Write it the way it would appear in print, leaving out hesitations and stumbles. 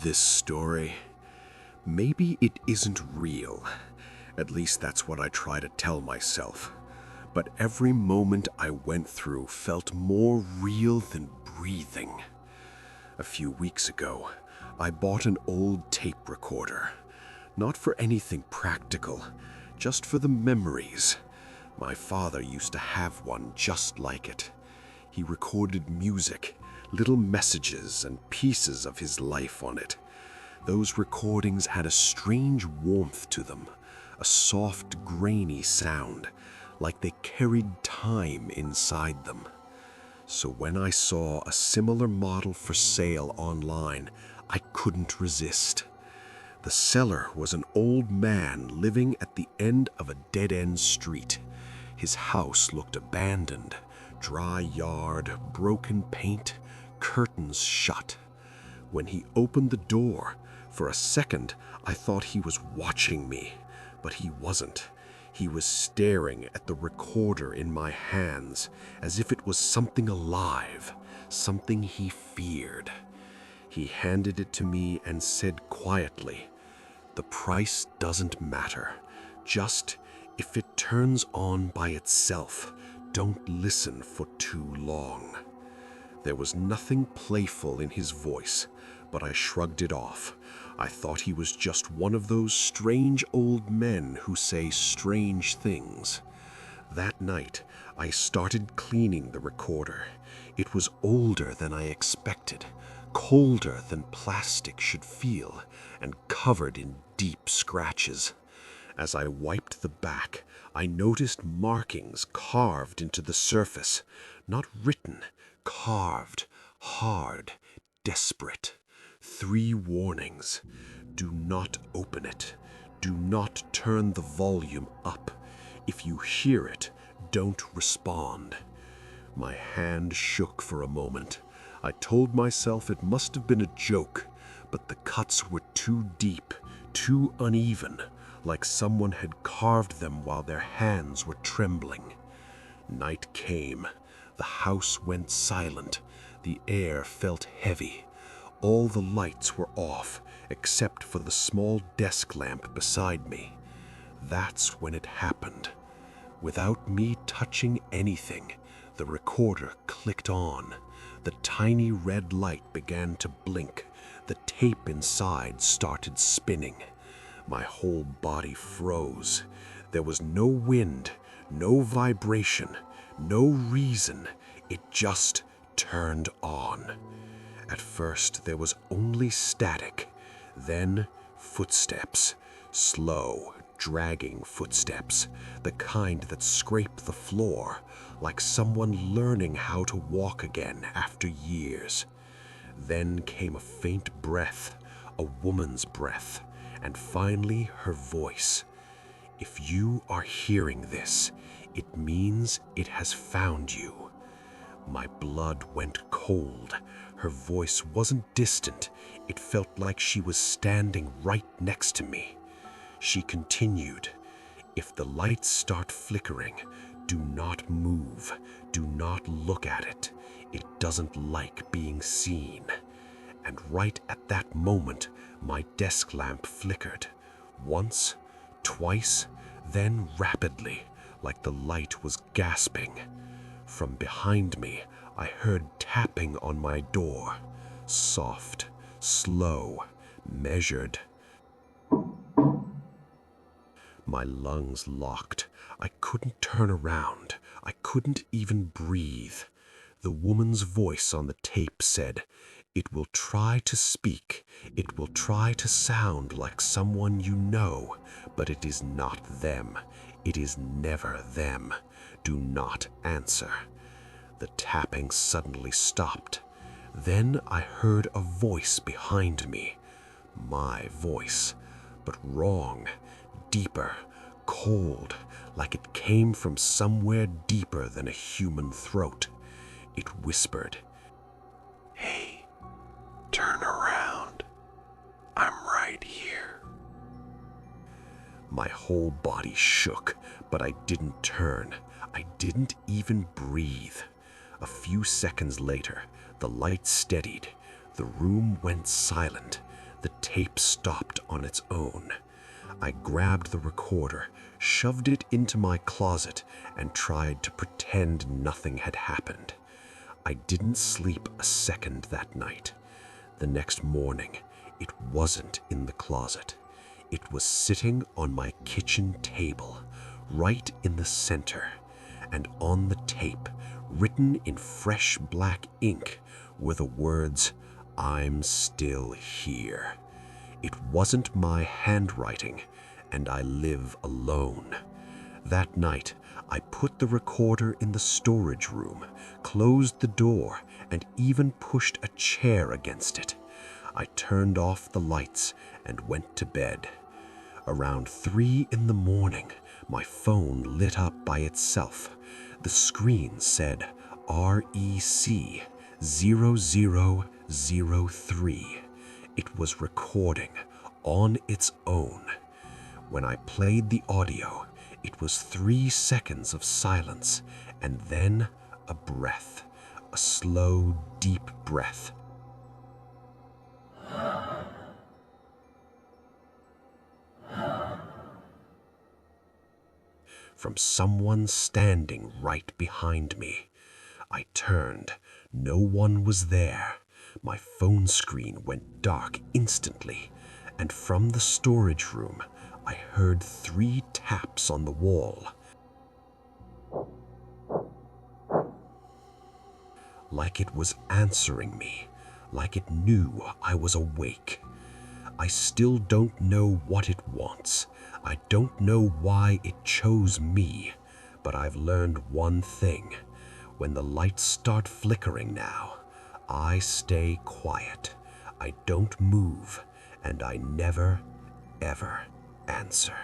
This story, maybe it isn't real. At least that's what I try to tell myself. But every moment I went through felt more real than breathing. A few weeks ago, I bought an old tape recorder. Not for anything practical, just for the memories. My father used to have one just like it. He recorded music, little messages and pieces of his life on it. Those recordings had a strange warmth to them, a soft, grainy sound, like they carried time inside them. So when I saw a similar model for sale online, I couldn't resist. The seller was an old man living at the end of a dead-end street. His house looked abandoned, dry yard, broken paint, curtains shut. When he opened the door, for a second I thought he was watching me, but he wasn't. He was staring at the recorder in my hands as if it was something alive, something he feared. He handed it to me and said quietly, "The price doesn't matter. Just if it turns on by itself, don't listen for too long." There was nothing playful in his voice, but I shrugged it off. I thought he was just one of those strange old men who say strange things. That night, I started cleaning the recorder. It was older than I expected, colder than plastic should feel, and covered in deep scratches. As I wiped the back, I noticed markings carved into the surface, not written, carved, hard, desperate. 3 warnings. Do not open it. Do not turn the volume up. If you hear it, don't respond. My hand shook for a moment. I told myself it must have been a joke, but the cuts were too deep, too uneven, like someone had carved them while their hands were trembling. Night came. The house went silent. The air felt heavy. All the lights were off, except for the small desk lamp beside me. That's when it happened. Without me touching anything, the recorder clicked on. The tiny red light began to blink. The tape inside started spinning. My whole body froze. There was no wind, no vibration, no reason. It just turned on. At first, there was only static. Then, footsteps. Slow, dragging footsteps. The kind that scrape the floor, like someone learning how to walk again after years. Then came a faint breath, a woman's breath, and finally her voice. "If you are hearing this, it means it has found you." My blood went cold. Her voice wasn't distant. It felt like she was standing right next to me. She continued, "If the lights start flickering, do not move. Do not look at it. It doesn't like being seen." And right at that moment, my desk lamp flickered. Once, twice, then rapidly, like the light was gasping. From behind me, I heard tapping on my door. Soft, slow, measured. My lungs locked. I couldn't turn around. I couldn't even breathe. The woman's voice on the tape said, "It will try to speak. It will try to sound like someone you know, but it is not them. It is never them. Do not answer." The tapping suddenly stopped. Then I heard a voice behind me. My voice, but wrong, deeper, cold, like it came from somewhere deeper than a human throat. It whispered, "Hey, turn around. I'm right here." My whole body shook, but I didn't turn. I didn't even breathe. A few seconds later, the light steadied. The room went silent. The tape stopped on its own. I grabbed the recorder, shoved it into my closet, and tried to pretend nothing had happened. I didn't sleep a second that night. The next morning, it wasn't in the closet. It was sitting on my kitchen table, right in the center, and on the tape, written in fresh black ink, were the words, "I'm still here." It wasn't my handwriting, and I live alone. That night, I put the recorder in the storage room, closed the door, and even pushed a chair against it. I turned off the lights and went to bed. Around 3 in the morning, my phone lit up by itself. The screen said REC 0003. It was recording on its own. When I played the audio, it was 3 seconds of silence, and then a breath, a slow, deep breath. From someone standing right behind me. I turned. No one was there. My phone screen went dark instantly, and from the storage room, I heard 3 taps on the wall. Like it was answering me, like it knew I was awake. I still don't know what it wants. I don't know why it chose me, but I've learned one thing. When the lights start flickering now, I stay quiet. I don't move, and I never, ever answer.